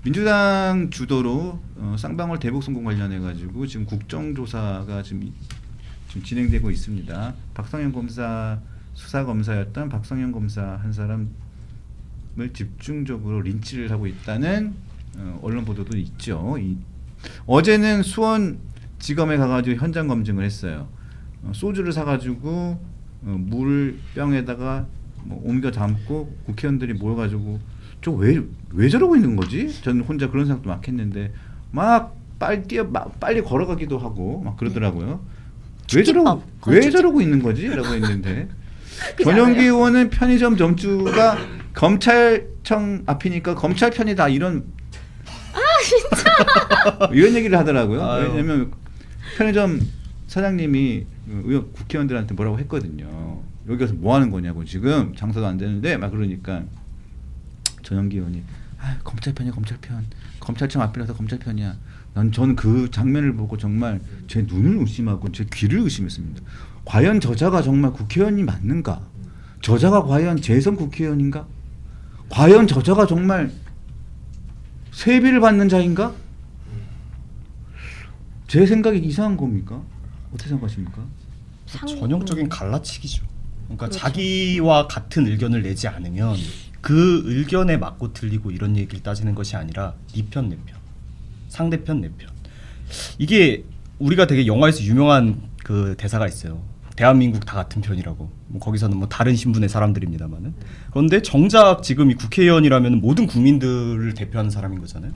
민주당 주도로 쌍방울 대북 성공 관련해 가지고 지금 국정조사가 지금 진행되고 있습니다. 박성현 검사 수사 검사였던 박성현 검사 한 사람을 집중적으로 린치를 하고 있다는 언론 보도도 있죠. 어제는 수원지검에 가가지고 현장 검증을 했어요. 소주를 사가지고 물병에다가 뭐 옮겨 담고 국회의원들이 모여가지고 저 왜 저러고 있는 거지? 저는 혼자 그런 생각도 막 했는데 막 빨리 걸어가기도 하고 막 그러더라고요. 왜 저러고 있는 거지? 라고 했는데 전영기 의원은 편의점 점주가 검찰청 앞이니까 검찰 편이다 이런 진짜 이런 얘기를 하더라고요. 아유. 왜냐면 편의점 사장님이 국회의원들한테 뭐라고 했거든요. 여기 가서 뭐 하는 거냐고 지금 장사도 안 되는데 막 그러니까 전영기 의원이 검찰 편이야 검찰 편 검찰청 앞이라서 검찰 편이야. 저는 그 장면을 보고 정말 제 눈을 의심하고 제 귀를 의심했습니다. 과연 저자가 정말 국회의원이 맞는가? 저자가 과연 재선 국회의원인가? 과연 저자가 정말 세비를 받는 자인가? 제 생각이 이상한 겁니까? 어떻게 생각하십니까? 전형적인 갈라치기죠. 그러니까 그렇죠. 자기와 같은 의견을 내지 않으면 그 의견에 맞고 틀리고 이런 얘기를 따지는 것이 아니라 네 편 내 편, 상대편 내 편. 이게 우리가 되게 영화에서 유명한 그 대사가 있어요. 대한민국 다 같은 편이라고. 뭐 거기서는 뭐 다른 신분의 사람들입니다만은. 그런데 정작 지금 이 국회의원이라면 모든 국민들을 대표하는 사람인 거잖아요.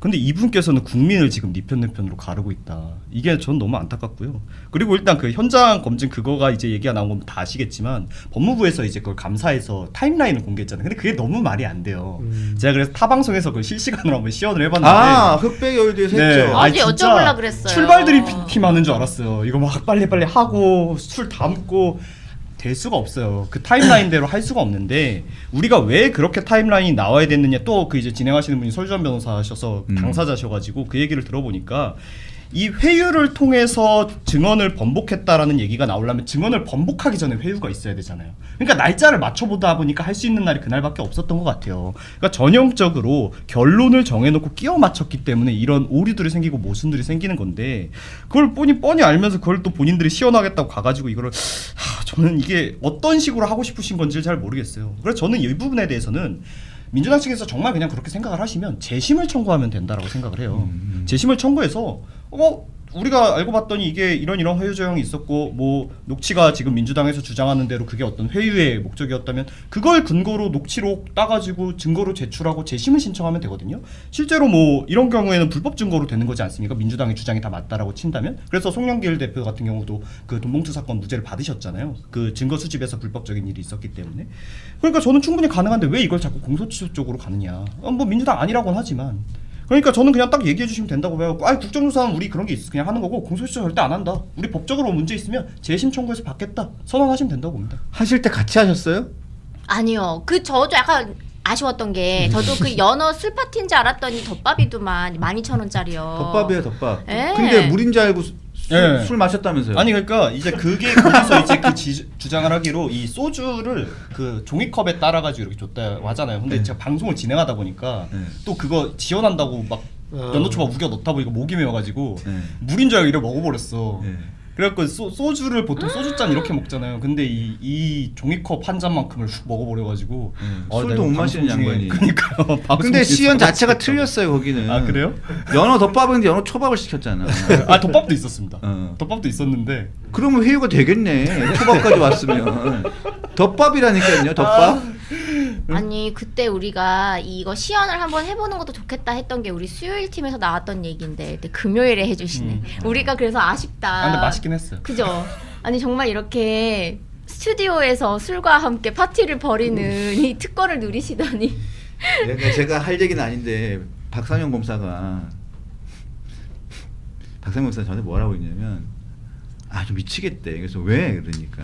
근데 이분께서는 국민을 지금 네 편 내 편으로 가르고 있다. 이게 전 너무 안타깝고요. 그리고 일단 그 현장 검증 그거가 이제 얘기가 나온 건 다 아시겠지만 법무부에서 이제 그걸 감사해서 타임라인을 공개했잖아요. 근데 그게 너무 말이 안 돼요. 제가 그래서 타 방송에서 그걸 실시간으로 한번 시연을 해봤는데 흑백 여의도에서 네. 했죠. 어제 진짜 여쭤보려고 그랬어요. 출발드림팀 하는 줄 알았어요. 이거 막 빨리빨리 하고 술 담고 될 수가 없어요. 그 타임라인대로 할 수가 없는데 우리가 왜 그렇게 타임라인이 나와야 됐느냐 또 그 이제 진행하시는 분이 설주환 변호사셔서 당사자셔가지고 그 얘기를 들어보니까 이 회유를 통해서 증언을 번복했다라는 얘기가 나오려면 증언을 번복하기 전에 회유가 있어야 되잖아요. 그러니까 날짜를 맞춰보다 보니까 할 수 있는 날이 그날밖에 없었던 것 같아요. 그러니까 전형적으로 결론을 정해놓고 끼워 맞췄기 때문에 이런 오류들이 생기고 모순들이 생기는 건데 그걸 뻔히 알면서 그걸 또 본인들이 시연하겠다고 가가지고 이거를 저는 이게 어떤 식으로 하고 싶으신 건지 잘 모르겠어요. 그래서 저는 이 부분에 대해서는 민주당 측에서 정말 그냥 그렇게 생각을 하시면 재심을 청구하면 된다라고 생각을 해요. 재심을 청구해서 우리가 알고 봤더니 이게 이런 회유 조항이 있었고 뭐 녹취가 지금 민주당에서 주장하는 대로 그게 어떤 회유의 목적이었다면 그걸 근거로 녹취록 따가지고 증거로 제출하고 재심을 신청하면 되거든요. 실제로 뭐 이런 경우에는 불법 증거로 되는 거지 않습니까? 민주당의 주장이 다 맞다라고 친다면. 그래서 송영길 대표 같은 경우도 그 돈봉투 사건 무죄를 받으셨잖아요. 그 증거 수집에서 불법적인 일이 있었기 때문에. 그러니까 저는 충분히 가능한데 왜 이걸 자꾸 공소시효 쪽으로 가느냐. 뭐 민주당 아니라고는 하지만 그러니까 저는 그냥 딱 얘기해 주시면 된다고 해요. 국정조사는 우리 그런 게 있어 그냥 하는 거고 공소시효 절대 안 한다. 우리 법적으로 문제 있으면 재심 청구해서 받겠다. 선언하시면 된다고 봅니다. 하실 때 같이 하셨어요? 아니요. 저도 약간 아쉬웠던 게 저도 그 연어 술 파티인 줄 알았더니 덮밥이더만 12,000원짜리요. 덮밥이에요 덮밥. 예. 근데 물인 줄 알고 예. 술 마셨다면서요? 아니 그러니까 이제 그게 거기서 이제 그 주장을 하기로 이 소주를 그 종이컵에 따라가지고 이렇게 줬다고 하잖아요. 근데 제가 방송을 진행하다 보니까 또 그거 지원한다고 막 연어초밥 우겨 넣다 보니까 목이 메어가지고 물인 줄 알고 이래 먹어버렸어. 그래갖고 소주를 보통 소주잔 이렇게 먹잖아요. 근데 이 종이컵 한 잔만큼을 훅 먹어버려가지고 술도 못 마시는 양반이. 그러니까요. 근데 시연 자체가 틀렸어요 거기는. 아 그래요? 연어 덮밥인데 연어 초밥을 시켰잖아. 아 덮밥도 있었습니다. 덮밥도 있었는데. 그러면 회유가 되겠네. 초밥까지 왔으면. 덮밥이라니까요. 덮밥. 아니 그때 우리가 이거 시연을 한번 해보는 것도 좋겠다 했던 게 우리 수요일 팀에서 나왔던 얘기인데 그때 금요일에 해주시네. 우리가 그래서 아쉽다. 아, 근데 맛있긴 했어요. 그죠? 아니 정말 이렇게 스튜디오에서 술과 함께 파티를 벌이는 이 특권을 누리시다니. 제가 할 얘기는 아닌데 박상현 검사가 저한테 뭐라고 했냐면 좀 미치겠대. 그래서 왜 그러니까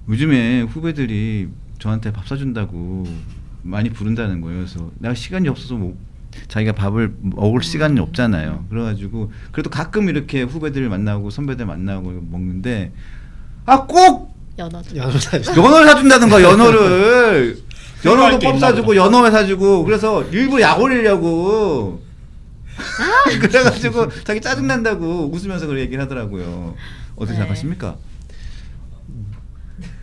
요즘에 후배들이 저한테 밥 사준다고 많이 부른다는 거예요. 그래서 내가 시간이 없어서 자기가 밥을 먹을 시간이 없잖아요. 그래가지고 그래도 가끔 이렇게 후배들 만나고 선배들 만나고 먹는데 꼭 연어. 연어를 사준다든가 연어를 연어도 법 사주고 연어 사주고 그래서 일부러 약 올리려고 그래가지고 자기 짜증난다고 웃으면서 그런 얘기를 하더라고요. 어떻게 네. 생각하십니까?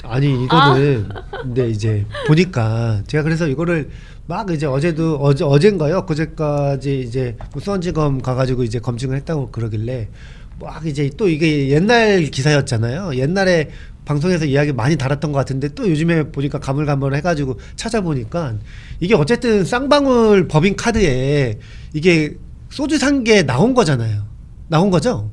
아니 이거는 근데 이제 보니까 제가 그래서 이거를 막 이제 어젠가요? 그제까지 이제 뭐 수원지검 가가지고 이제 검증을 했다고 그러길래 막 이제 또 이게 옛날 기사였잖아요. 옛날에 방송에서 이야기 많이 달았던 것 같은데 또 요즘에 보니까 가물가물해가지고 찾아보니까 이게 어쨌든 쌍방울 법인 카드에 이게 소주 산 게 나온 거잖아요. 나온 거죠?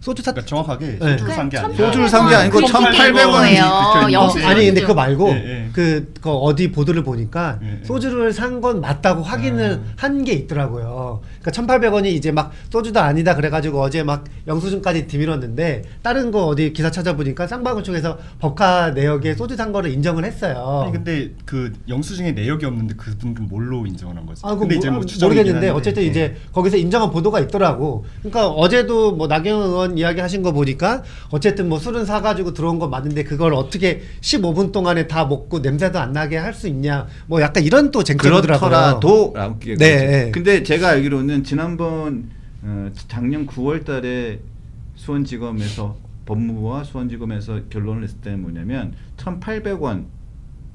소주 사 그러니까 정확하게 네. 소주를 산 게 아니라 소주를 산 게 아니고 1,800원 영수 아니 근데 그거 소주. 말고 예, 예. 그 어디 보도를 보니까 예, 예. 소주를 산 건 맞다고 확인을 한 게 있더라고요. 그러니까 1,800원이 이제 막 소주도 아니다 그래가지고 어제 막 영수증까지 뒤밀었는데 다른 거 어디 기사 찾아보니까 쌍방울 쪽에서 법카 내역에 소주 산 거를 인정을 했어요. 아니 근데 그 영수증에 내역이 없는데 그분은 뭘로 인정을 한 거지? 아, 근데 이제 뭐 추정이긴 모르겠는데 한데. 어쨌든 예. 이제 거기서 인정한 보도가 있더라고. 그러니까 어제도 뭐 나경원 의원 이야기하신 거 보니까 어쨌든 뭐 술은 사가지고 들어온 건 맞는데 그걸 어떻게 15분 동안에 다 먹고 냄새도 안 나게 할 수 있냐? 뭐 약간 이런 또 쟁점이더라고요. 그렇더라도라고 네, 네. 네. 근데 제가 알기로는 지난번 작년 9월달에 수원지검에서 법무부와 수원지검에서 결론을 냈을 때는 뭐냐면 1,800원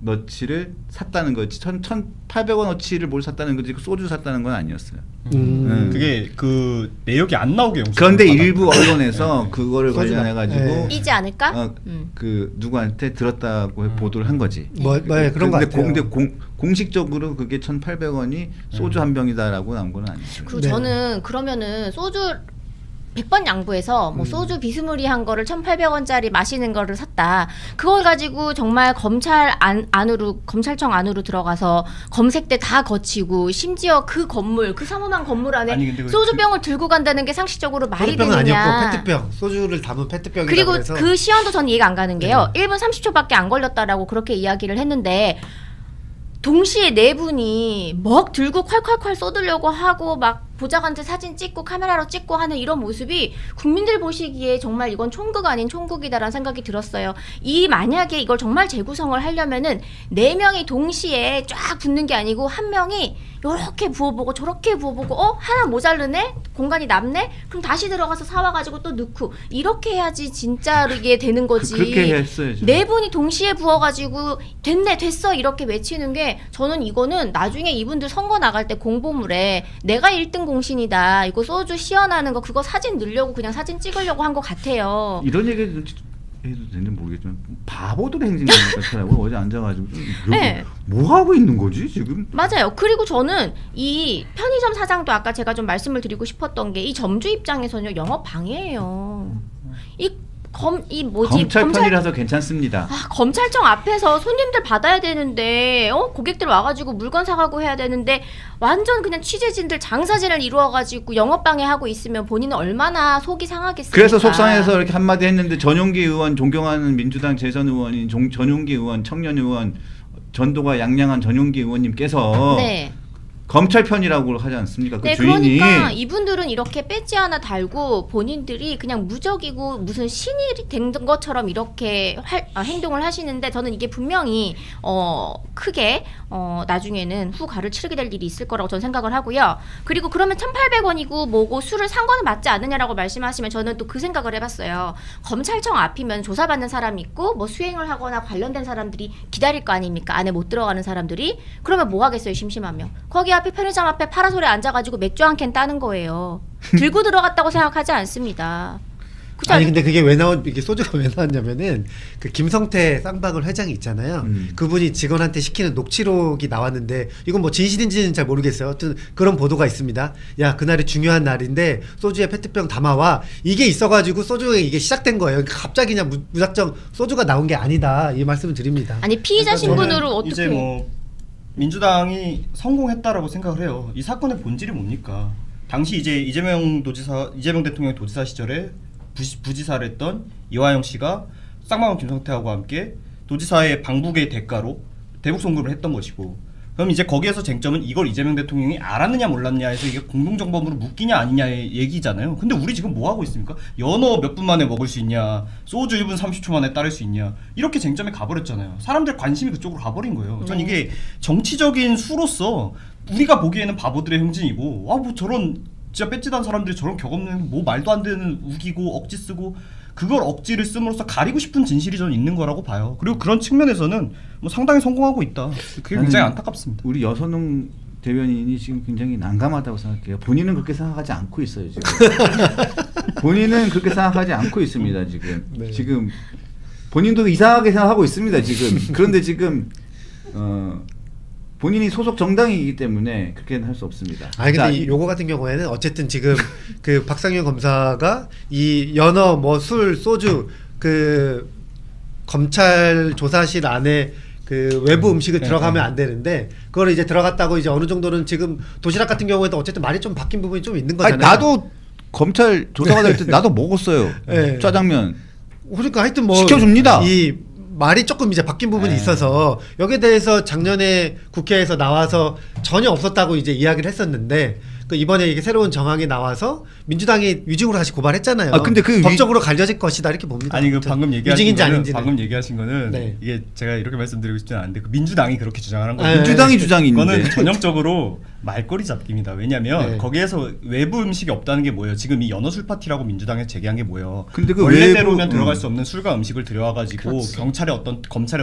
너치를 샀다는 거지. 1,800원 너치를 뭘 샀다는 거지. 소주 샀다는 건 아니었어요. 그게 그 내역이 안 나오게 영수증. 그런데 일부 언론에서 그거를 소주가. 관련해 가지고 이지 않을까? 그 누구한테 들었다고 보도를 한 거지. 뭐 그런 거 근데 같아요. 근데 공식적으로 그게 1,800원이 소주 한 병이다라고 나온 건 아니죠. 그리고 네. 저는 그러면은 소주 100번 양보해서 뭐 소주 비스무리한 거를 1,800원짜리 마시는 거를 샀다. 그걸 가지고 정말 검찰청 안으로 들어가서 검색대 다 거치고 심지어 그 건물, 그 삼엄한 건물 안에 아니, 근데 소주병을 들고 간다는 게 상식적으로 말이 소주병은 되느냐. 아니었고 페트병, 소주를 담은 페트병이라고 그리고 해서 그 시연도 전 이해가 안 가는 게요. 1분 30초밖에 안 걸렸다라고 그렇게 이야기를 했는데 동시에 네 분이 막 들고 콸콸콸 쏟으려고 하고 막 보좌관들 사진 찍고 카메라로 찍고 하는 이런 모습이 국민들 보시기에 정말 이건 총극 아닌 총극이다라는 생각이 들었어요. 만약에 이걸 정말 재구성을 하려면은 4명이 동시에 쫙 붙는 게 아니고 한 명이 요렇게 부어보고 저렇게 부어보고 하나 모자르네? 공간이 남네? 그럼 다시 들어가서 사와가지고 또 넣고 이렇게 해야지 진짜로 이게 되는 거지. 그렇게 했어야죠. 4분이 동시에 부어가지고 됐네 됐어 이렇게 외치는 게 저는 이거는 나중에 이분들 선거 나갈 때 공보물에 내가 1등 공신이다 이거 소주 시연하는 거 그거 사진 넣으려고 그냥 사진 찍으려고 한 것 같아요. 이런 얘기 해도 되는지 모르겠지만 바보들 행진 같더라고. 어제 앉아가지고 여기 네. 뭐 하고 있는 거지 지금? 맞아요. 그리고 저는 이 편의점 사장도 아까 제가 좀 말씀을 드리고 싶었던 게 이 점주 입장에서는요 영업 방해예요. 검찰편이라서 괜찮습니다. 검찰청 앞에서 손님들 받아야 되는데 고객들 와가지고 물건 사가고 해야 되는데 완전 그냥 취재진들 장사진을 이루어가지고 영업방해하고 있으면 본인은 얼마나 속이 상하겠습니까? 그래서 속상해서 이렇게 한마디 했는데 전용기 의원 존경하는 민주당 재선 의원인 전용기 의원 청년 의원 전도가 양양한 전용기 의원님께서 네. 검찰 편이라고 하지 않습니까? 그 네, 주인이 그러니까 이분들은 이렇게 배지 하나 달고 본인들이 그냥 무적이고 무슨 신이 된 것처럼 이렇게 행동을 하시는데 저는 이게 분명히 크게 나중에는 후가를 치르게 될 일이 있을 거라고 저는 생각을 하고요. 그리고 그러면 1,800원이고 뭐고 술을 산 거는 맞지 않느냐라고 말씀하시면 저는 또 그 생각을 해봤어요. 검찰청 앞이면 조사받는 사람이 있고 뭐 수행을 하거나 관련된 사람들이 기다릴 거 아닙니까? 안에 못 들어가는 사람들이. 그러면 뭐 하겠어요, 심심하면. 거기 앞에 편의점 앞에 파라솔에 앉아가지고 맥주 한 캔 따는 거예요. 들고 들어갔다고 생각하지 않습니다. 그렇지 아니 않- 근데 그게 이게 소주가 왜 나왔냐면은 그 김성태 쌍방울 회장이 있잖아요. 그분이 직원한테 시키는 녹취록이 나왔는데 이건 뭐 진실인지는 잘 모르겠어요. 하여튼 그런 보도가 있습니다. 야 그날이 중요한 날인데 소주에 페트병 담아와 이게 있어가지고 소주가 이게 시작된 거예요. 그러니까 갑자기 그냥 무작정 소주가 나온 게 아니다 이 말씀을 드립니다. 아니 피의자 그러니까 신분으로 저는 어떻게? 이제 뭐 민주당이 성공했다라고 생각을 해요. 이 사건의 본질이 뭡니까? 당시 이제 이재명 대통령 도지사 시절에 부지사를 했던 이화영 씨가 쌍방울 김성태하고 함께 도지사의 방북의 대가로 대북 송금을 했던 것이고 그럼 이제 거기에서 쟁점은 이걸 이재명 대통령이 알았느냐 몰랐느냐에서 이게 공동정범으로 묶이냐 아니냐의 얘기잖아요. 근데 우리 지금 뭐 하고 있습니까? 연어 몇 분 만에 먹을 수 있냐, 소주 1분 30초 만에 따를 수 있냐, 이렇게 쟁점에 가버렸잖아요. 사람들 관심이 그쪽으로 가버린 거예요. 전 이게 정치적인 수로서 우리가 보기에는 바보들의 행진이고, 뭐 저런 진짜 빼찌단 사람들이 저런 격없는 뭐 말도 안 되는 우기고 억지 쓰고 그걸 억지를 씀으로써 가리고 싶은 진실이 저는 있는 거라고 봐요. 그리고 그런 측면에서는 뭐 상당히 성공하고 있다. 그게 굉장히 안타깝습니다. 우리 여선웅 대변인이 지금 굉장히 난감하다고 생각해요. 본인은 그렇게 생각하지 않고 있어요 지금. 본인은 그렇게 생각하지 않고 있습니다 지금. 네. 지금 본인도 이상하게 생각하고 있습니다 지금. 그런데 지금 본인이 소속 정당이기 때문에 그렇게는 할 수 없습니다. 아니 자, 근데 요거 같은 경우에는 어쨌든 지금 그 박상현 검사가 이 연어 뭐 술 소주 그 검찰 조사실 안에 그 외부 음식을 들어가면 안 되는데 그걸 이제 들어갔다고 이제 어느 정도는 지금 도시락 같은 경우에도 어쨌든 말이 좀 바뀐 부분이 좀 있는 거잖아요. 아니, 나도 검찰 조사가 될 때 나도 먹었어요. 네. 짜장면. 그러니까 하여튼 뭐 시켜줍니다. 이 말이 조금 이제 바뀐 부분이 있어서 여기에 대해서 작년에 국회에서 나와서 전혀 없었다고 이제 이야기를 했었는데 그 이번에 이게 새로운 정황이 나와서 민주당이 위증으로 다시 고발했잖아요. 아, 근데 그 법적으로 갈려질 것이다 이렇게 봅니다. 아니 그 아무튼. 방금 얘기하신 위증인지 거는 아닌지는. 방금 얘기하신 거는 네. 이게 제가 이렇게 말씀드리고 싶지는 않은데 그 민주당이 그렇게 주장하는 네. 거예요. 민주당이 주장이 이거는 있는데. 전형적으로 말꼬리 잡기입니다. 왜냐하면 네. 거기에서 외부 음식이 없다는 게 뭐예요? 지금 이 연어 술 파티라고 민주당에서 제기한 게 뭐예요? 근데 그 원래대로면 외부- 들어갈 수 없는 술과 음식을 들여와가지고 그렇지. 검찰의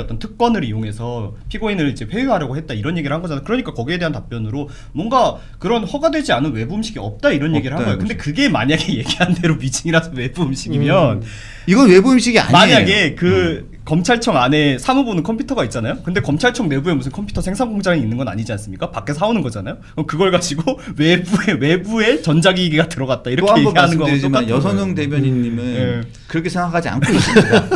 어떤 특권을 이용해서 피고인을 이제 회유하려고 했다 이런 얘기를 한 거잖아요. 그러니까 거기에 대한 답변으로 뭔가 그런 허가되지 않은 외부 음식이 없다 이런 얘기를 한 없다, 거예요. 근데 그게 만약에 얘기한 대로 위증이라서 외부 음식이면 이건 외부 음식이 아니에요. 만약에 그 검찰청 안에 사무부는 컴퓨터가 있잖아요. 근데 검찰청 내부에 무슨 컴퓨터 생산 공장이 있는 건 아니지 않습니까? 밖에서 사오는 거잖아요. 그럼 그걸 가지고 외부에 전자기기가 들어갔다 또 이렇게 한 번 얘기하는 거하고 말씀드리지만 똑같은 여선웅 거예요. 대변인님은 예. 그렇게 생각하지 않고 있습니다.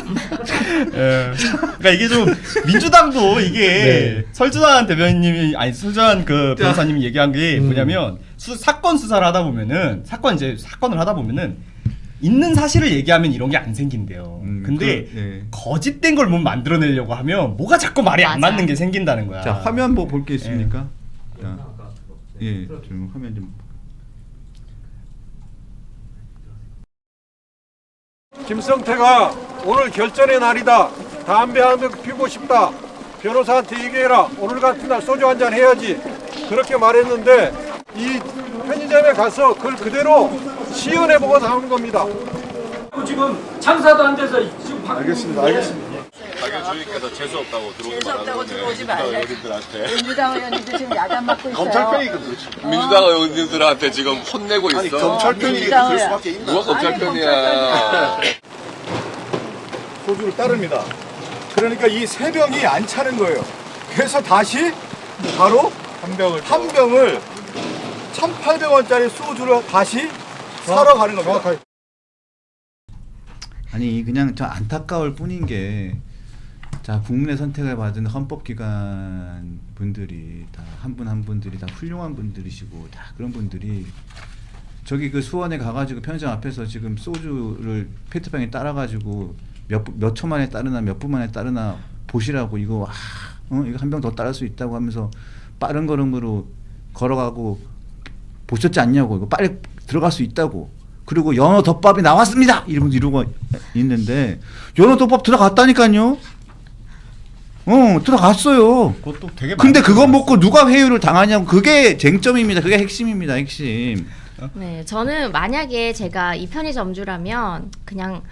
예. 그러니까 이게 좀 민주당도 이게 네. 설준환 대변인님이 아니 설준환 그 변호사님이 얘기한 게 뭐냐면 사건 수사를 하다 보면은 사건을 하다 보면은 있는 사실을 얘기하면 이런 게 안 생긴대요. 근데 예. 거짓된 걸 뭐 만들어내려고 하면 뭐가 자꾸 말이 안 맞아. 맞는 게 생긴다는 거야. 자 화면 뭐 볼 게 있습니까? 자, 예, 좀 화면 좀. 김성태가 오늘 결전의 날이다. 담배 한 대 피우고 싶다. 변호사한테 얘기해라. 오늘 같은 날 소주 한잔 해야지. 그렇게 말했는데 이 편의점에 가서 그걸 그대로 시연해보고 나오는 겁니다. 지금 장사도 안 돼서 지금 알겠습니다. 알겠습니다. 가게 주인께서 재수 없다고 들어오지 말래. 의원님들한테 민주당 의원님들 지금 야단 맞고 있어요. 검찰편이 민주당 의원님들한테 지금 혼내고 있어. 검찰편이 그럴 수밖에 누가 검찰편이야? 소주를 따릅니다. 그러니까 이 세 병이 안 차는 거예요. 그래서 다시 바로 한 병을 1,800원짜리 소주를 다시 사러 가는 겁니다. 아니 그냥 저 안타까울 뿐인 게 자 국민의 선택을 받은 헌법기관 분들이 다 한 분 한 분들이 다 훌륭한 분들이시고 다 그런 분들이 저기 그 수원에 가가지고 편의점 앞에서 지금 소주를 페트병에 따라가지고 몇 초 만에 따르나 몇 분 만에 따르나 보시라고 이거 이거 한 병 더 따를 수 있다고 하면서 빠른 걸음으로 걸어가고 보셨지 않냐고 이거 빨리 들어갈 수 있다고 그리고 연어 덮밥이 나왔습니다 이러고 있는데 연어 덮밥 들어갔다니까요. 들어갔어요. 그것도 되게 근데 많이 그거 들어갔어요. 먹고 누가 회유를 당하냐고 그게 쟁점입니다. 그게 핵심입니다. 핵심. 네, 저는 만약에 제가 이 편의점주라면 그냥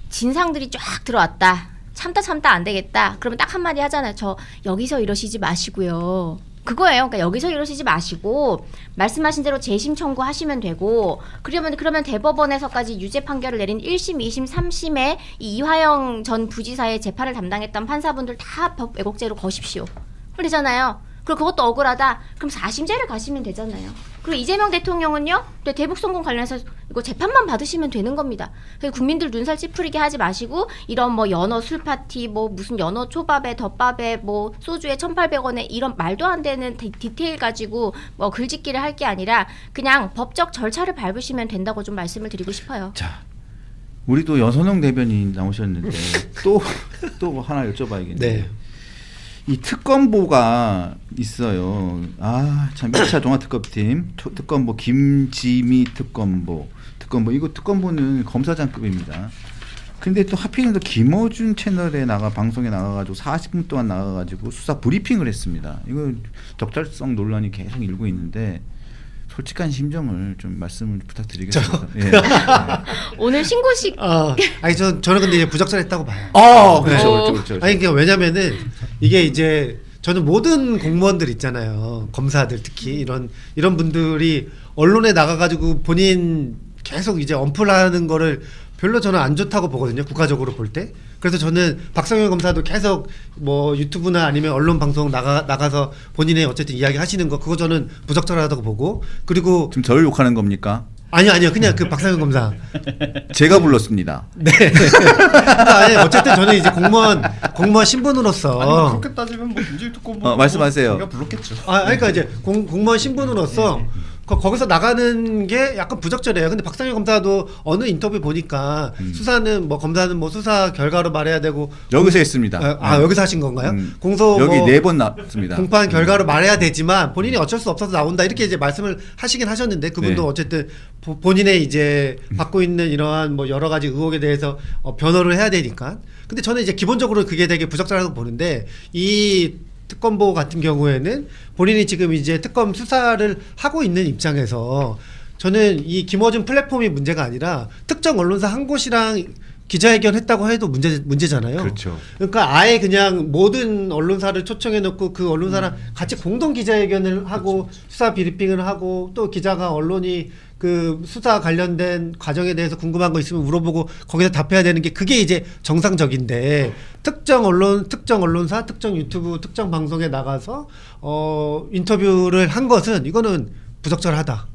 진상들이 쫙 들어왔다. 참다 안 되겠다. 그러면 딱 한마디 하잖아요. 저 여기서 이러시지 마시고요. 그거예요. 그러니까 여기서 이러시지 마시고 말씀하신 대로 재심 청구하시면 되고 그러면 대법원에서까지 유죄 판결을 내린 1심, 2심, 3심에 이 이화영 전 부지사의 재판을 담당했던 판사분들 다 법 왜곡죄로 거십시오. 그러잖아요. 그리고 그것도 억울하다. 그럼 4심제를 가시면 되잖아요. 그리고 이재명 대통령은요. 대북 성공 관련해서 이거 재판만 받으시면 되는 겁니다. 그래서 국민들 눈살 찌푸리게 하지 마시고 이런 뭐 연어 술 파티 뭐 무슨 연어 초밥에 덮밥에 뭐 소주에 1,800원에 이런 말도 안 되는 디테일 가지고 뭐 글짓기를 할 게 아니라 그냥 법적 절차를 밟으시면 된다고 좀 말씀을 드리고 싶어요. 자, 우리 또 여선웅 대변인 나오셨는데 또 하나 여쭤봐야겠네요. 네. 이 특검보가 있어요. 아, 참 1차 종합특검팀 특검보 김지미 특검보 이거 특검보는 검사장급입니다. 근데 또 하필이면 또 김어준 채널에 방송에 나가가지고 40분 동안 나가가지고 수사 브리핑을 했습니다. 이거 적절성 논란이 계속 일고 있는데 솔직한 심정을 좀 말씀을 부탁드리겠습니다. 예. 오늘 신고식 아니 저는 근데 이제 부적절했다고 봐요. 그렇죠. 아니 그러니까 왜냐면은 이게 이제 저는 모든 공무원들 있잖아요. 검사들 특히 이런 분들이 언론에 나가가지고 본인 계속 이제 언플하는 거를 별로 저는 안 좋다고 보거든요. 국가적으로 볼 때. 그래서 저는 박성현 검사도 계속 뭐 유튜브나 아니면 언론 방송 나가서 본인의 어쨌든 이야기 하시는 거 그거 저는 부적절하다고 보고 그리고 지금 저를 욕하는 겁니까? 아니요 그냥 그 박성현 검사 제가 불렀습니다. 네. 아니 어쨌든 저는 이제 공무원 신분으로서 아니 그렇게 따지면 뭐 김지미 특검보 말씀하세요. 제가 불렀겠죠. 그러니까 이제 공무원 신분으로서 거기서 나가는 게 약간 부적절해요. 근데 박상현 검사도 어느 인터뷰 보니까 수사는 뭐 검사는 뭐 수사 결과로 말해야 되고 여기서 했습니다. 여기서 하신 건가요? 공소 여기 뭐 4번 나왔습니다. 공판 결과로 말해야 되지만 본인이 어쩔 수 없어서 나온다 이렇게 이제 말씀을 하시긴 하셨는데 그분도 네. 어쨌든 본인의 이제 받고 있는 이러한 뭐 여러 가지 의혹에 대해서 변호를 해야 되니까. 근데 저는 이제 기본적으로 그게 되게 부적절하다고 보는데 이 특검보 같은 경우에는 본인이 지금 이제 특검 수사를 하고 있는 입장에서 저는 이 김어준 플랫폼이 문제가 아니라 특정 언론사 한 곳이랑 기자회견 했다고 해도 문제잖아요. 그렇죠. 그러니까 아예 그냥 모든 언론사를 초청해 놓고 그 언론사랑 같이 공동 기자회견을 하고 그렇죠. 수사 브리핑을 하고 또 기자가 언론이 그 수사 관련된 과정에 대해서 궁금한 거 있으면 물어보고 거기서 답해야 되는 게 그게 이제 정상적인데 특정 언론사, 특정 유튜브, 특정 방송에 나가서 인터뷰를 한 것은 이거는 부적절하다.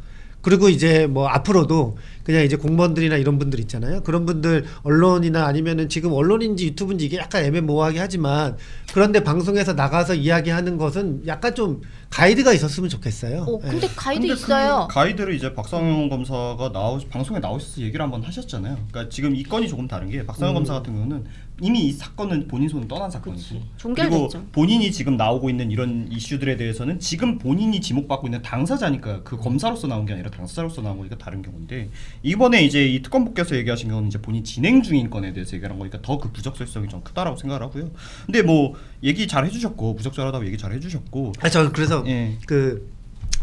그리고 이제 뭐 앞으로도 그냥 이제 공무원들이나 이런 분들 있잖아요. 그런 분들 언론이나 아니면은 지금 언론인지 유튜브인지 이게 약간 애매모호하게 하지만 그런데 방송에서 나가서 이야기하는 것은 약간 좀 가이드가 있었으면 좋겠어요. 근데 가이드 근데 있어요. 그 가이드를 이제 박상현 검사가 방송에 나오셔서 얘기를 한번 하셨잖아요. 그러니까 지금 이 건이 조금 다른 게 박상현 검사 같은 경우는 이미 이 사건은 본인 손은 떠난 사건이고 종결됐죠. 그리고 본인이 지금 나오고 있는 이런 이슈들에 대해서는 지금 본인이 지목받고 있는 당사자니까 그 검사로서 나온 게 아니라 당사자로서 나온 거니까 다른 경우인데 이번에 이제 이 특검법께서 얘기하신 경우는 이제 본인 진행 중인 건에 대해서 얘기한 거니까 더 그 부적절성이 좀 크다라고 생각을 하고요. 근데 뭐 얘기 잘 해주셨고 부적절하다고 얘기 잘 해주셨고. 저는 그래서 예. 그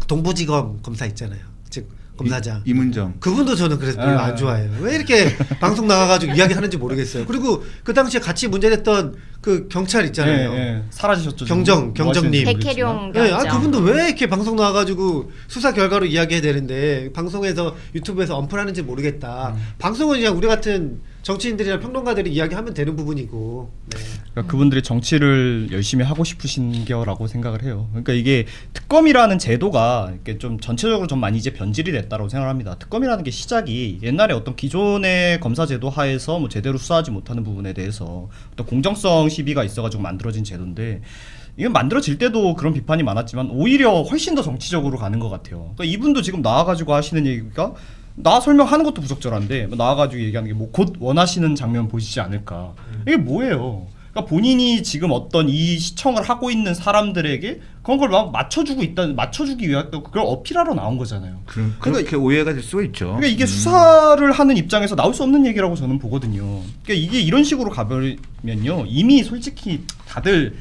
동부지검 검사 있잖아요. 즉 검사장 이문정 그분도 저는 그래서 별로 안 좋아해요. 왜 이렇게 방송 나가가지고 이야기하는지 모르겠어요. 그리고 그 당시에 같이 문제됐던 그 경찰 있잖아요. 사라지셨죠. 경정님. 백혜룡 네, 경정. 그분도 왜 이렇게 방송 나와가지고 수사 결과로 이야기해야 되는데 방송에서 유튜브에서 언플하는지 모르겠다. 방송은 그냥 우리 같은 정치인들이나 평론가들이 이야기하면 되는 부분이고. 네. 그러니까 그분들이 정치를 열심히 하고 싶으신 거라고 생각을 해요. 그러니까 이게 특검이라는 제도가 이렇게 좀 전체적으로 좀 많이 이제 변질이 됐다고 생각합니다. 특검이라는 게 시작이 옛날에 어떤 기존의 검사 제도 하에서 뭐 제대로 수사하지 못하는 부분에 대해서 어떤 공정성 시비가 있어가지고 만들어진 제도인데. 이건 만들어질 때도 그런 비판이 많았지만 오히려 훨씬 더 정치적으로 가는 것 같아요. 그러니까 이분도 지금 나와가지고 하시는 얘기가 나 설명하는 것도 부적절한데 나와가지고 얘기하는 게 뭐 곧 원하시는 장면 보시지 않을까. 이게 뭐예요? 그러니까 본인이 지금 어떤 이 시청을 하고 있는 사람들에게 그런 걸 막 맞춰주기 위해 또 그걸 어필하러 나온 거잖아요. 그렇게 오해가 될 수가 있죠. 그러니까 이게 수사를 하는 입장에서 나올 수 없는 얘기라고 저는 보거든요. 그러니까 이게 이런 식으로 가버리면요, 이미 솔직히 다들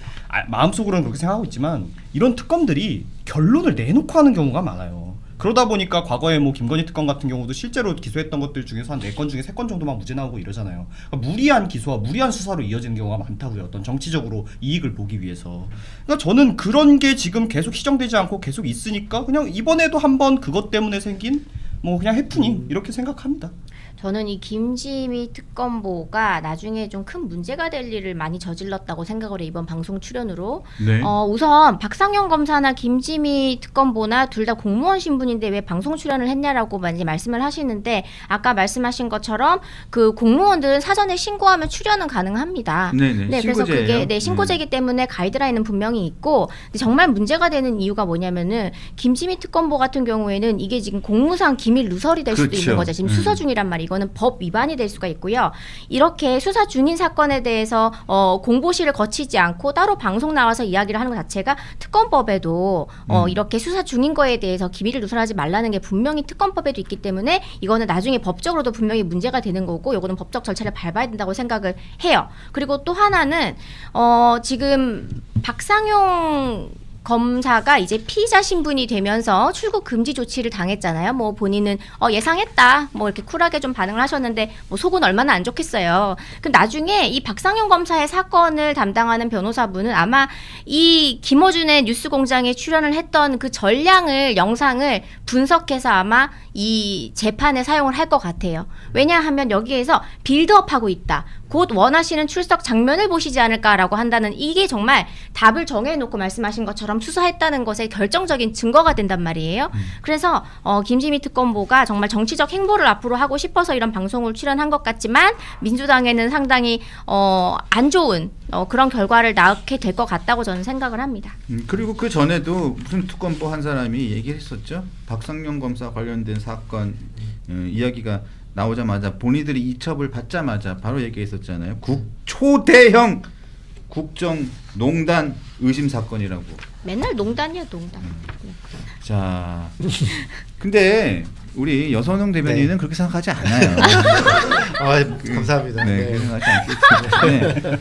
마음속으로는 그렇게 생각하고 있지만 이런 특검들이 결론을 내놓고 하는 경우가 많아요. 그러다 보니까 과거에 뭐 김건희 특검 같은 경우도 실제로 기소했던 것들 중에서 한 4건 중에 3건 정도만 무죄 나오고 이러잖아요. 그러니까 무리한 기소와 무리한 수사로 이어지는 경우가 많다고요. 어떤 정치적으로 이익을 보기 위해서. 그러니까 저는 그런 게 지금 계속 시정되지 않고 계속 있으니까 그냥 이번에도 한번 그것 때문에 생긴 뭐 그냥 해프닝 이렇게 생각합니다. 저는 이 김지미 특검보가 나중에 좀 큰 문제가 될 일을 많이 저질렀다고 생각을 해요. 이번 방송 출연으로. 네. 우선 박상현 검사나 김지미 특검보나 둘 다 공무원 신분인데 왜 방송 출연을 했냐라고 많이 말씀을 하시는데 아까 말씀하신 것처럼 그 공무원들은 사전에 신고하면 출연은 가능합니다. 네네. 네, 그래서 그게 신고제이기 때문에 가이드라인은 분명히 있고 근데 정말 문제가 되는 이유가 뭐냐면은 김지미 특검보 같은 경우에는 이게 지금 공무상 기밀 누설이 될 수도 그렇죠. 있는 거죠. 지금 수사 중이란 말이고. 이거는 법 위반이 될 수가 있고요. 이렇게 수사 중인 사건에 대해서 공보실을 거치지 않고 따로 방송 나와서 이야기를 하는 것 자체가 특검법에도 이렇게 수사 중인 거에 대해서 기밀을 누설하지 말라는 게 분명히 특검법에도 있기 때문에 이거는 나중에 법적으로도 분명히 문제가 되는 거고 이거는 법적 절차를 밟아야 된다고 생각을 해요. 그리고 또 하나는 지금 박상용 검사가 이제 피의자 신분이 되면서 출국 금지 조치를 당했잖아요. 뭐 본인은 예상했다. 뭐 이렇게 쿨하게 좀 반응을 하셨는데 뭐 속은 얼마나 안 좋겠어요. 그 나중에 이 박상용 검사의 사건을 담당하는 변호사분은 아마 이 김어준의 뉴스공장에 출연을 했던 그 전량을 영상을 분석해서 아마 이 재판에 사용을 할 것 같아요. 왜냐하면 여기에서 빌드업하고 있다. 곧 원하시는 출석 장면을 보시지 않을까라고 한다는 이게 정말 답을 정해놓고 말씀하신 것처럼 수사했다는 것에 결정적인 증거가 된단 말이에요. 그래서 김지미 특검보가 정말 정치적 행보를 앞으로 하고 싶어서 이런 방송을 출연한 것 같지만 민주당에는 상당히 안 좋은 그런 결과를 낳게 될 것 같다고 저는 생각을 합니다. 그리고 그 전에도 무슨 특검보 한 사람이 얘기를 했었죠. 박상용 검사 관련된 사건 이야기가 나오자마자 본인들이 이첩을 받자마자 바로 얘기했었잖아요. 초대형 국정농단 의심 사건이라고. 맨날 농단이야 농단. 자, 근데 우리 여선홍 대변인은 네. 그렇게 생각하지 않아요. 감사합니다. 네, 네. 그렇게 생각하지 않기 때문에